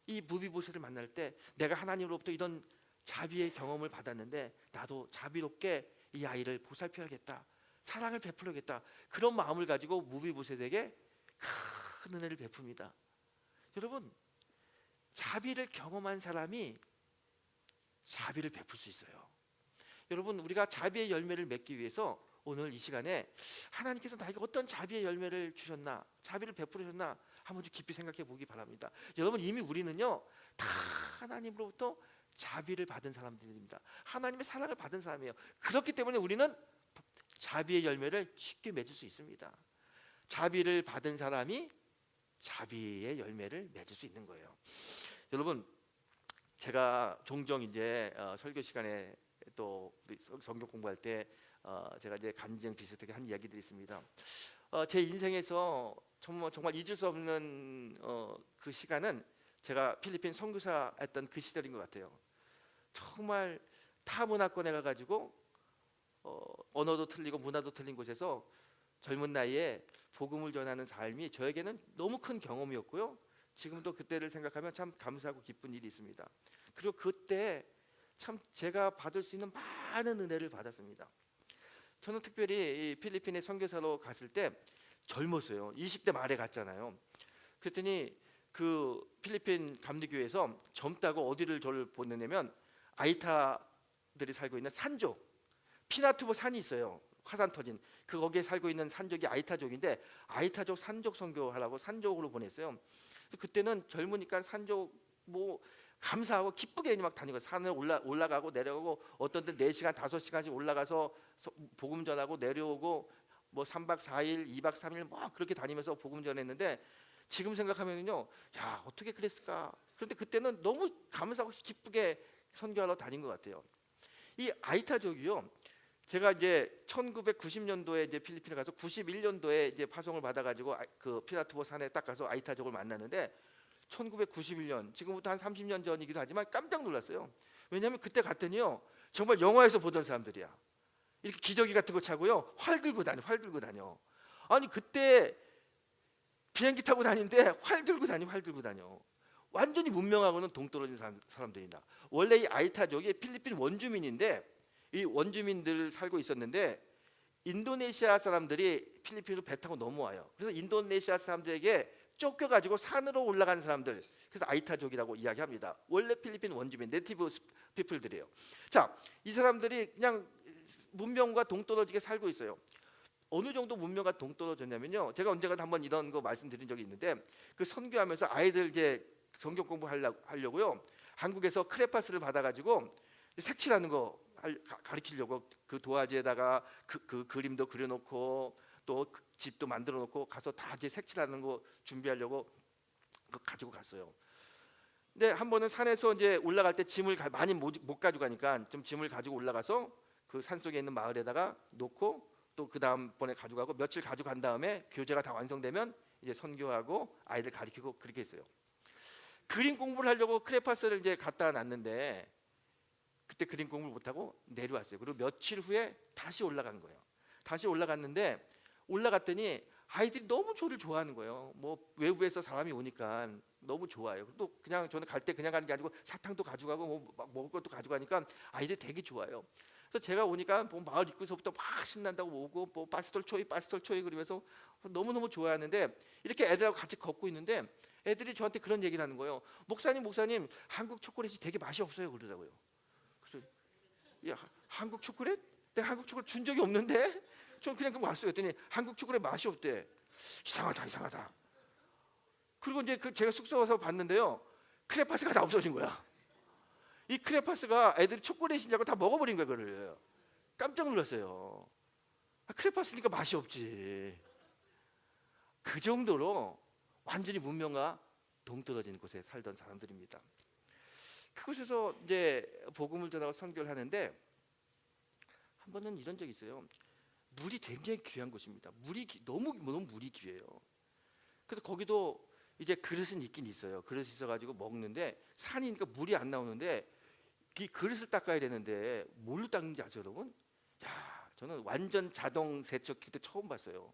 이 무비보셋을 만날 때 내가 하나님으로부터 이런 자비의 경험을 받았는데 나도 자비롭게 이 아이를 보살펴야겠다, 사랑을 베풀어야겠다, 그런 마음을 가지고 무비보셋에게 큰 은혜를 베풉니다. 여러분, 자비를 경험한 사람이 자비를 베풀 수 있어요. 여러분, 우리가 자비의 열매를 맺기 위해서 오늘 이 시간에 하나님께서 나에게 어떤 자비의 열매를 주셨나, 자비를 베풀으셨나 한번 좀 깊이 생각해 보기 바랍니다. 여러분, 이미 우리는요 다 하나님으로부터 자비를 받은 사람들입니다. 하나님의 사랑을 받은 사람이에요. 그렇기 때문에 우리는 자비의 열매를 쉽게 맺을 수 있습니다. 자비를 받은 사람이 자비의 열매를 맺을 수 있는 거예요. 여러분, 제가 종종 이제 설교 시간에 또 성경 공부할 때 제가 이제 간증 비슷하게 한 이야기들이 있습니다. 제 인생에서 정말 잊을 수 없는 그 시간은 제가 필리핀 선교사였던 그 시절인 것 같아요. 정말 타 문화권에 가가지고 언어도 틀리고 문화도 틀린 곳에서 젊은 나이에 복음을 전하는 삶이 저에게는 너무 큰 경험이었고요. 지금도 그때를 생각하면 참 감사하고 기쁜 일이 있습니다. 그리고 그때 참 제가 받을 수 있는 많은 은혜를 받았습니다. 저는 특별히 이 필리핀에 선교사로 갔을 때 젊었어요. 20대 말에 갔잖아요. 그랬더니 그 필리핀 감리교회에서 젊다고 어디를 저를 보내냐면 아이타들이 살고 있는 산족, 피나투보 산이 있어요. 화산 터진 거기에 살고 있는 산족이 아이타족인데 아이타족 산족 선교하라고 산족으로 보냈어요. 그때는 젊으니까 산족 뭐 감사하고 기쁘게 막 다니고 산을 올라가고 내려오고 어떤 때 4시간 5시간씩 올라가서 복음 전하고 내려오고 뭐 3박 4일 2박 3일 뭐 그렇게 다니면서 복음 전했는데 지금 생각하면요, 야 어떻게 그랬을까. 그런데 그때는 너무 감사하고 기쁘게 선교하러 다닌 것 같아요. 이 아이타족이요, 제가 이제 1990년도에 이제 필리핀에 가서 91년도에 이제 파송을 받아가지고 그 피나투보 산에 딱 가서 아이타족을 만났는데 1991년, 지금부터 한 30년 전이기도 하지만 깜짝 놀랐어요. 왜냐하면 그때 갔더니요 정말 영화에서 보던 사람들이야. 이렇게 기저귀 같은 거 차고요 활 들고 다녀. 아니 그때 비행기 타고 다니는데 활 들고 다녀. 완전히 문명하고는 동떨어진 사람들이다. 원래 이 아이타족이 필리핀 원주민인데 이 원주민들 살고 있었는데 인도네시아 사람들이 필리핀으로 배 타고 넘어와요. 그래서 인도네시아 사람들에게 쫓겨가지고 산으로 올라간 사람들, 그래서 아이타족이라고 이야기합니다. 원래 필리핀 원주민, 네티브 피플들이에요. 자, 이 사람들이 그냥 문명과 동떨어지게 살고 있어요. 어느 정도 문명과 동떨어졌냐면요. 제가 언젠가 한번 이런 거 말씀드린 적이 있는데 그 선교하면서 아이들 이제 성경 공부하려고요. 한국에서 크레파스를 받아가지고 색칠하는 거 가르치려고 그 도화지에다가 그 그림도 그려놓고 또 그 집도 만들어놓고 가서 다 이제 색칠하는 거 준비하려고 가지고 갔어요. 근데 한 번은 산에서 이제 올라갈 때 짐을 많이 못 가져가니까 좀 짐을 가지고 올라가서 그 산 속에 있는 마을에다가 놓고 또 그 다음번에 가져가고 며칠 가져간 다음에 교재가 다 완성되면 이제 선교하고 아이들 가르치고 그렇게 했어요. 그림 공부를 하려고 크레파스를 이제 갖다 놨는데 그때 그림 공부를 못하고 내려왔어요. 그리고 며칠 후에 다시 올라간 거예요. 다시 올라갔는데 올라갔더니 아이들이 너무 저를 좋아하는 거예요. 뭐 외부에서 사람이 오니까 너무 좋아요. 또 그냥 저는 갈 때 그냥 가는 게 아니고 사탕도 가져가고 뭐 막 먹을 것도 가져가니까 아이들이 되게 좋아요. 그래서 제가 오니까 뭐 마을 입구서부터 막 신난다고 오고 뭐 파스톨 초이 그러면서 너무너무 좋아하는데 이렇게 애들하고 같이 걷고 있는데 애들이 저한테 그런 얘기를 하는 거예요. 목사님 한국 초콜릿이 되게 맛이 없어요 그러더라고요. 그래서 야, 한국 초콜릿? 내가 한국 초콜릿 준 적이 없는데? 전 그냥 왔어요. 그랬더니 한국 초콜릿 맛이 없대. 이상하다. 그리고 이제 제가 숙소 와서 봤는데요. 크레파스가 다 없어진 거야. 이 크레파스가 애들이 초콜릿인 줄 알고 다 먹어버린 거야 그걸. 깜짝 놀랐어요. 크레파스니까 맛이 없지. 그 정도로 완전히 문명과 동떨어진 곳에 살던 사람들입니다. 그곳에서 이제 복음을 전하고 선교를 하는데 한 번은 이런 적이 있어요. 물이 굉장히 귀한 곳입니다. 너무 물이 귀해요. 그래서 거기도 이제 그릇은 있긴 있어요. 그릇이 있어가지고 먹는데 산이니까 물이 안 나오는데 이 그릇을 닦아야 되는데 뭘로 닦는지 아세요, 여러분? 야, 저는 완전 자동 세척기도 처음 봤어요.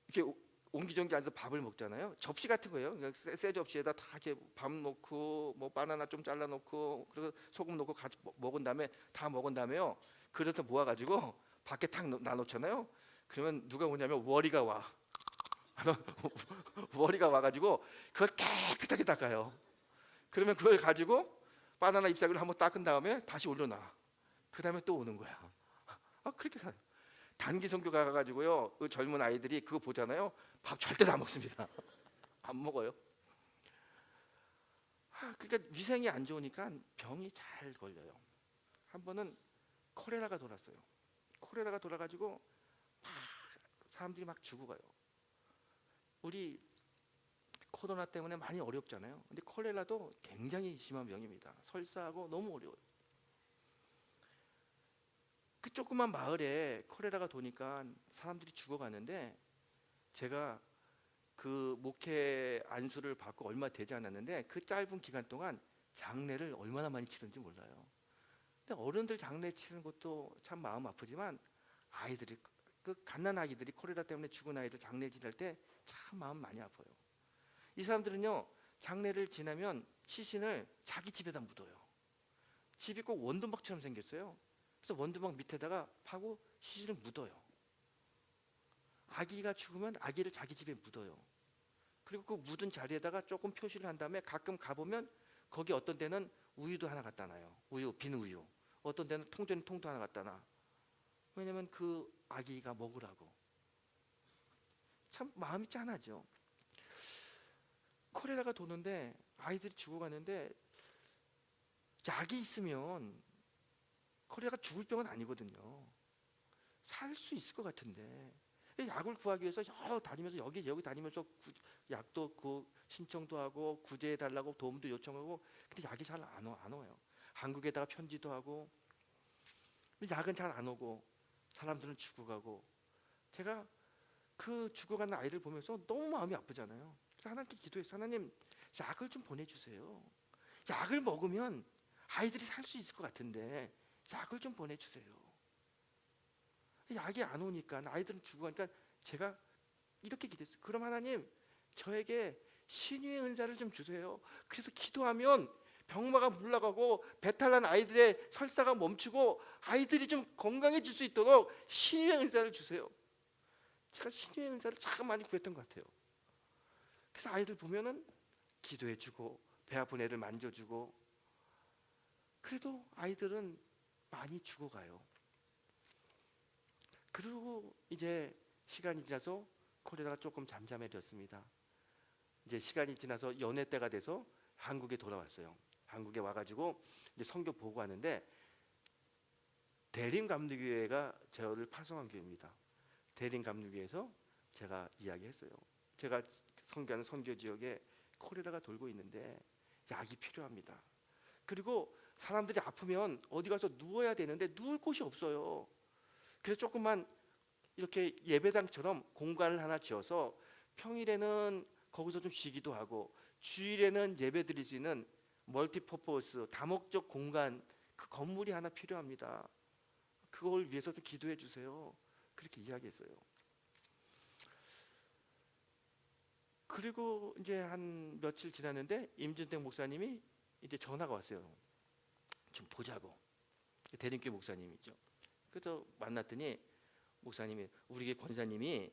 이렇게 옹기종기 앉아서 밥을 먹잖아요. 접시 같은 거예요. 그냥 새 접시에다 다 이렇게 밥 넣고 뭐 바나나 좀 잘라 놓고 그리고 소금 넣고 같이 먹은 다음에 다 먹은 다음에요. 그릇을 모아가지고 밖에 탁 놔놓잖아요. 그러면 누가 오냐면 워리가 와. 워리가 와가지고 그걸 깨끗하게 닦아요. 그러면 그걸 가지고 바나나 잎사귀를 한번 닦은 다음에 다시 올려놔. 그 다음에 또 오는 거야. 그렇게 살아요. 단기 선교 가가지고요. 그 젊은 아이들이 그거 보잖아요. 밥 절대 안 먹습니다. 안 먹어요. 그러니까 위생이 안 좋으니까 병이 잘 걸려요. 한 번은 콜레라가 돌았어요. 콜레라가 돌아가지고 막 사람들이 막 죽어가요. 우리 코로나 때문에 많이 어렵잖아요. 근데 콜레라도 굉장히 심한 병입니다. 설사하고 너무 어려워요. 그 조그만 마을에 콜레라가 도니까 사람들이 죽어가는데 제가 그 목회 안수를 받고 얼마 되지 않았는데 그 짧은 기간 동안 장례를 얼마나 많이 치른지 몰라요. 근데 어른들 장례 치르는 것도 참 마음 아프지만 아이들이 그 갓난 아기들이 콜레라 때문에 죽은 아이들 장례 지낼 때 참 마음 많이 아파요. 이 사람들은요 장례를 지나면 시신을 자기 집에다 묻어요. 집이 꼭 원두막처럼 생겼어요. 그래서 원두막 밑에다가 파고 시신을 묻어요. 아기가 죽으면 아기를 자기 집에 묻어요. 그리고 그 묻은 자리에다가 조금 표시를 한 다음에 가끔 가보면 거기 어떤 데는 우유도 하나 갖다 놔요. 빈 우유. 어떤 데는 통된 통도 하나 갖다 놔. 왜냐면 그 아기가 먹으라고. 참 마음이 짠하죠. 콜레라가 도는데 아이들이 죽어가는데 약이 있으면 콜레라가 죽을 병은 아니거든요. 살 수 있을 것 같은데 약을 구하기 위해서 여러 다니면서 여기 다니면서 약도 신청도 하고 구제해 달라고 도움도 요청하고 근데 약이 잘 안 와요. 한국에다가 편지도 하고 약은 잘 안 오고 사람들은 죽어가고 제가 그 죽어가는 아이를 보면서 너무 마음이 아프잖아요. 그래서 하나님께 기도했어요. 하나님 약을 좀 보내주세요. 약을 먹으면 아이들이 살 수 있을 것 같은데 약을 좀 보내주세요. 약이 안 오니까 아이들은 죽어가니까 제가 이렇게 기도했어요. 그럼 하나님 저에게 신유의 은사를 좀 주세요. 그래서 기도하면 병마가 물러가고 배탈난 아이들의 설사가 멈추고 아이들이 좀 건강해질 수 있도록 신유의 은사를 주세요. 제가 신유의 은사를 참 많이 구했던 것 같아요. 그래서 아이들 보면은 기도해주고 배 아픈 애들 만져주고 그래도 아이들은 많이 죽어가요. 그리고 이제 시간이 지나서 코레라가 조금 잠잠해졌습니다. 이제 시간이 지나서 연애 때가 돼서 한국에 돌아왔어요. 한국에 와가지고 이제 선교 보고하는데 대림감리교회가 저를 파송한 교회입니다. 대림감리교회에서 제가 이야기했어요. 제가 선교하는 선교 지역에 코레라가 돌고 있는데 약이 필요합니다. 그리고 사람들이 아프면 어디 가서 누워야 되는데 누울 곳이 없어요. 그래서 조금만 이렇게 예배당처럼 공간을 하나 지어서 평일에는 거기서 좀 쉬기도 하고 주일에는 예배 드릴 수 있는 멀티퍼포스 다목적 공간, 그 건물이 하나 필요합니다. 그걸 위해서 좀 기도해 주세요. 그렇게 이야기했어요. 그리고 이제 한 며칠 지났는데 임준택 목사님이 이제 전화가 왔어요. 좀 보자고. 대림교회 목사님이죠. 그래서 만났더니 목사님이, 우리 교회 권사님이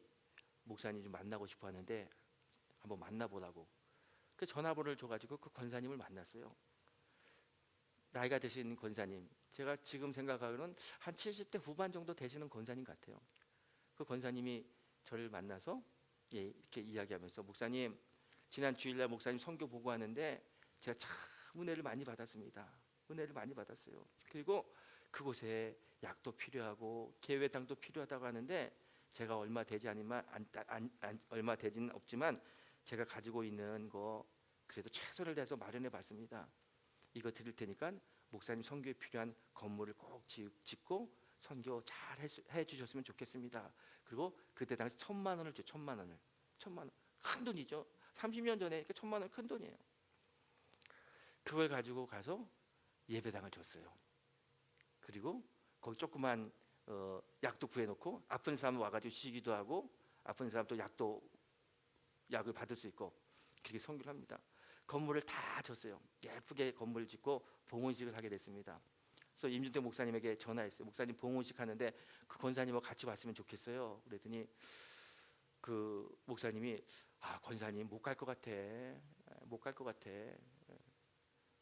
목사님 좀 만나고 싶어 하는데 한번 만나보라고. 그 전화번호를 줘가지고 그 권사님을 만났어요. 나이가 드신 권사님, 제가 지금 생각하기로는 한 70대 후반 정도 되시는 권사님 같아요. 그 권사님이 저를 만나서 이렇게 이야기하면서, 목사님, 지난 주일날 목사님 선교 보고하는데 제가 참 은혜를 많이 받았습니다. 은혜를 많이 받았어요. 그리고 그곳에 약도 필요하고 개회당도 필요하다고 하는데 제가 얼마 되지 않지만 얼마 되지는 없지만 제가 가지고 있는 거 그래도 최선을 다해서 마련해 봤습니다. 이거 드릴 테니까 목사님 선교에 필요한 건물을 꼭 짓고 선교 잘 해주셨으면 좋겠습니다. 그리고 그때 당시 1,000만 원을 줘. 1,000만 원을. 1,000만 원. 큰 돈이죠. 30년 전에 1,000만 원 큰 돈이에요. 그걸 가지고 가서 예배당을 줬어요. 그리고 거기 조그만 약도 구해놓고 아픈 사람 와가지고 쉬기도 하고 아픈 사람도 약을 받을 수 있고 그렇게 선교를 합니다. 건물을 다 줬어요. 예쁘게 건물을 짓고 봉헌식을 하게 됐습니다. 그래서 임준택 목사님에게 전화했어요. 목사님 봉헌식 하는데 그 권사님하고 같이 왔으면 좋겠어요. 그랬더니 그 목사님이 권사님 못 갈 것 같아. 못 갈 것 같아.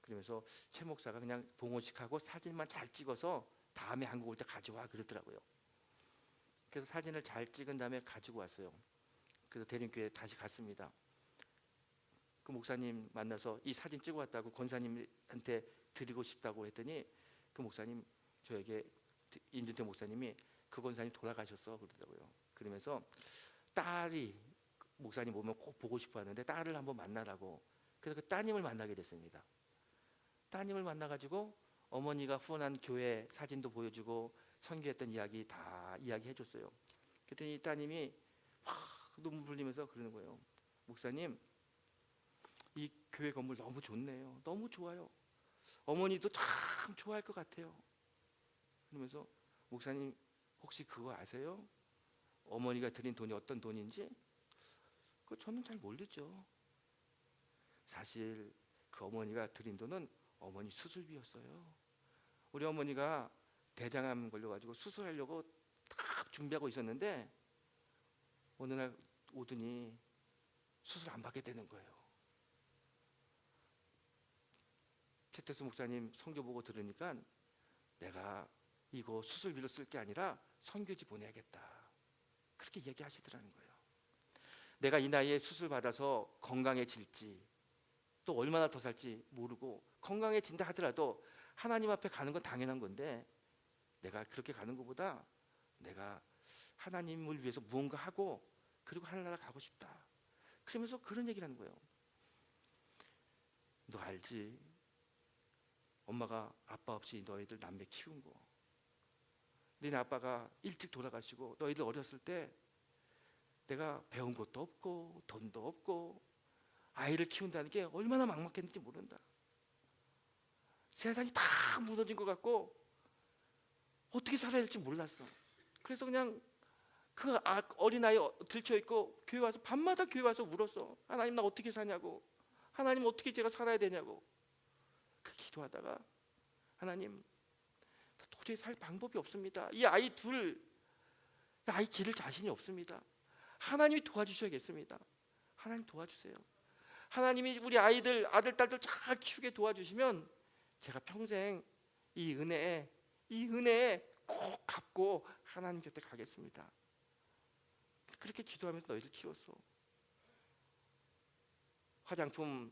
그러면서 최 목사가 그냥 봉헌식하고 사진만 잘 찍어서 다음에 한국 올 때 가져와 그러더라고요. 그래서 사진을 잘 찍은 다음에 가지고 왔어요. 그래서 대림교회 다시 갔습니다. 그 목사님 만나서 이 사진 찍어 왔다고 권사님한테 드리고 싶다고 했더니 그 목사님 저에게, 임준택 목사님이, 그 권사님 돌아가셨어 그러더라고요. 그러면서 딸이 목사님 오면 꼭 보고 싶어 하는데 딸을 한번 만나라고. 그래서 그 따님을 만나게 됐습니다. 따님을 만나가지고 어머니가 후원한 교회 사진도 보여주고 선교했던 이야기 다 이야기해 줬어요. 그랬더니 따님이 막 눈물 흘리면서 그러는 거예요. 목사님, 이 교회 건물 너무 좋네요. 너무 좋아요. 어머니도 참 좋아할 것 같아요. 그러면서 목사님 혹시 그거 아세요? 어머니가 드린 돈이 어떤 돈인지? 그거 저는 잘 모르죠. 사실 그 어머니가 드린 돈은 어머니 수술비였어요. 우리 어머니가 대장암 걸려가지고 수술하려고 딱 준비하고 있었는데 어느 날 오더니 수술 안 받게 되는 거예요. 최태수 목사님 선교 보고 들으니까 내가 이거 수술비로 쓸 게 아니라 선교지 보내야겠다. 그렇게 얘기하시더라는 거예요. 내가 이 나이에 수술 받아서 건강해질지 또 얼마나 더 살지 모르고 건강해진다 하더라도 하나님 앞에 가는 건 당연한 건데 내가 그렇게 가는 것보다 내가 하나님을 위해서 무언가 하고 그리고 하늘나라 가고 싶다. 그러면서 그런 얘기를 하는 거예요. 너 알지? 엄마가 아빠 없이 너희들 남매 키운 거. 너네 아빠가 일찍 돌아가시고 너희들 어렸을 때 내가 배운 것도 없고 돈도 없고 아이를 키운다는 게 얼마나 막막했는지 모른다. 세상이 다 무너진 것 같고 어떻게 살아야 될지 몰랐어. 그래서 그냥 그 어린아이 들쳐있고 교회 와서 밤마다 교회 와서 울었어. 하나님 나 어떻게 사냐고. 하나님 어떻게 제가 살아야 되냐고. 그 기도하다가 하나님 도저히 살 방법이 없습니다. 이 아이 기를 자신이 없습니다. 하나님이 도와주셔야겠습니다. 하나님 도와주세요. 하나님이 우리 아이들 아들 딸들 잘 키우게 도와주시면 제가 평생 이 은혜에 꼭 갚고 하나님 곁에 가겠습니다. 그렇게 기도하면서 너희들 키웠어. 화장품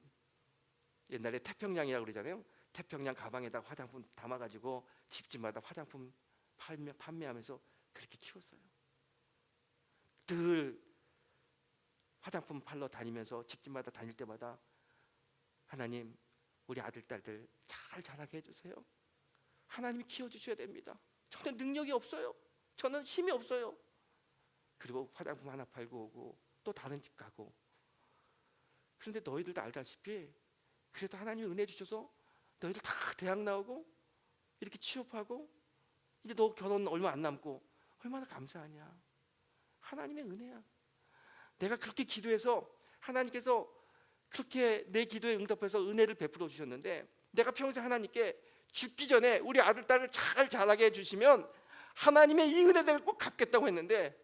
옛날에 태평양이라고 그러잖아요. 태평양 가방에다가 화장품 담아가지고 집집마다 화장품 판매하면서 그렇게 키웠어요. 늘 화장품 팔러 다니면서 집집마다 다닐 때마다 하나님 우리 아들 딸들 잘 자라게 해주세요. 하나님이 키워주셔야 됩니다. 저는 능력이 없어요. 저는 힘이 없어요. 그리고 화장품 하나 팔고 오고 또 다른 집 가고. 그런데 너희들도 알다시피 그래도 하나님이 은혜 주셔서 너희들 다 대학 나오고 이렇게 취업하고 이제 너 결혼 얼마 안 남고 얼마나 감사하냐. 하나님의 은혜야. 내가 그렇게 기도해서 하나님께서 그렇게 내 기도에 응답해서 은혜를 베풀어 주셨는데 내가 평생 하나님께 죽기 전에 우리 아들 딸을 잘 자라게 해주시면 하나님의 이 은혜들을 꼭 갚겠다고 했는데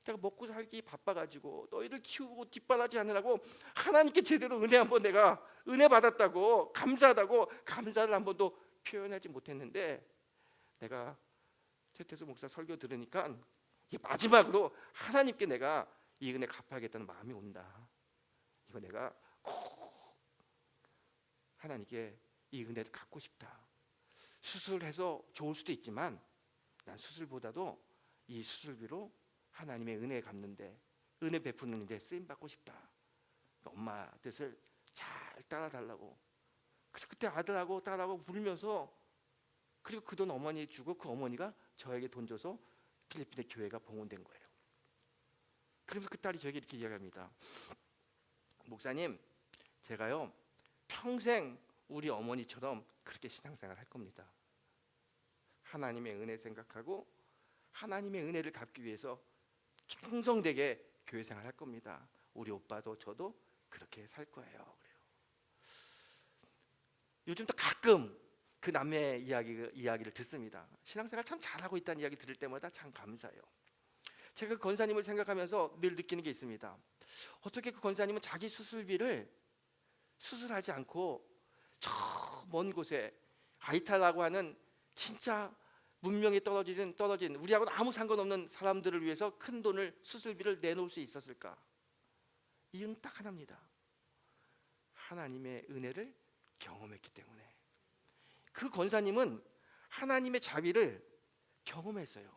내가 먹고 살기 바빠가지고 너희들 키우고 뒷바라지 하느라고 하나님께 제대로 은혜 한번 내가 은혜 받았다고 감사하다고 감사를 한 번도 표현하지 못했는데 내가 최태수 목사 설교 들으니까 이게 마지막으로 하나님께 내가 이 은혜 갚아야겠다는 마음이 온다. 이거 내가 꼭 하나님께 이 은혜를 갚고 싶다. 수술해서 좋을 수도 있지만 난 수술보다도 이 수술비로 하나님의 은혜 갚는데 은혜 베푸는 데 쓰임 받고 싶다. 그러니까 엄마 뜻을 잘 따라달라고. 그래서 그때 아들하고 딸하고 울면서 그리고 그 돈 어머니 주고 그 어머니가 저에게 돈 줘서 필리핀의 교회가 봉헌된 거예요. 그러면서 그 딸이 저에게 이렇게 이야기합니다. 목사님, 제가요 평생 우리 어머니처럼 그렇게 신앙생활 할 겁니다. 하나님의 은혜 생각하고 하나님의 은혜를 갚기 위해서 충성되게 교회 생활 할 겁니다. 우리 오빠도 저도 그렇게 살 거예요. 그래요. 요즘도 가끔 그 남매 이야기를 듣습니다. 신앙생활 참 잘하고 있다는 이야기 들을 때마다 참 감사해요. 제가 그 권사님을 생각하면서 늘 느끼는 게 있습니다. 어떻게 그 권사님은 자기 수술비를 수술하지 않고 저 먼 곳에 아이타라고 하는 진짜 문명이 떨어진 우리하고는 아무 상관없는 사람들을 위해서 큰 돈을 수술비를 내놓을 수 있었을까? 이유는 딱 하나입니다. 하나님의 은혜를 경험했기 때문에. 그 권사님은 하나님의 자비를 경험했어요.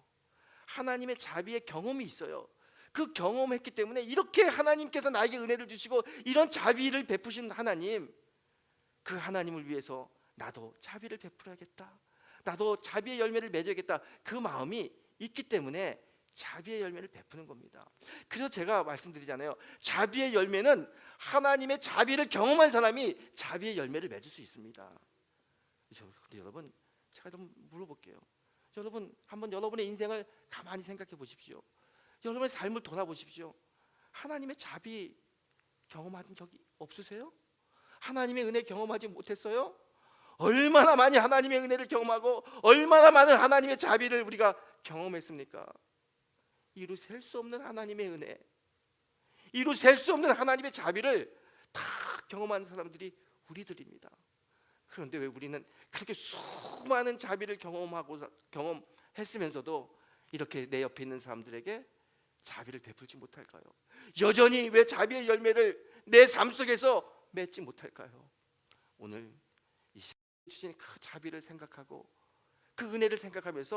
하나님의 자비의 경험이 있어요. 그 경험했기 때문에 이렇게 하나님께서 나에게 은혜를 주시고 이런 자비를 베푸신 하나님, 그 하나님을 위해서 나도 자비를 베풀어야겠다. 나도 자비의 열매를 맺어야겠다. 그 마음이 있기 때문에 자비의 열매를 베푸는 겁니다. 그래서 제가 말씀드리잖아요. 자비의 열매는 하나님의 자비를 경험한 사람이 자비의 열매를 맺을 수 있습니다. 근데 여러분, 제가 좀 물어볼게요. 여러분, 한번 여러분의 인생을 가만히 생각해 보십시오. 여러분의 삶을 돌아보십시오. 하나님의 자비 경험하신 적이 없으세요? 하나님의 은혜 경험하지 못했어요? 얼마나 많이 하나님의 은혜를 경험하고 얼마나 많은 하나님의 자비를 우리가 경험했습니까? 이루 셀 수 없는 하나님의 은혜, 이루 셀 수 없는 하나님의 자비를 다 경험한 사람들이 우리들입니다. 그런데 왜 우리는 그렇게 수많은 자비를 경험했으면서도 이렇게 내 옆에 있는 사람들에게 자비를 베풀지 못할까요? 여전히 왜 자비의 열매를 내 삶 속에서 맺지 못할까요? 오늘 이 주신 그 자비를 생각하고 그 은혜를 생각하면서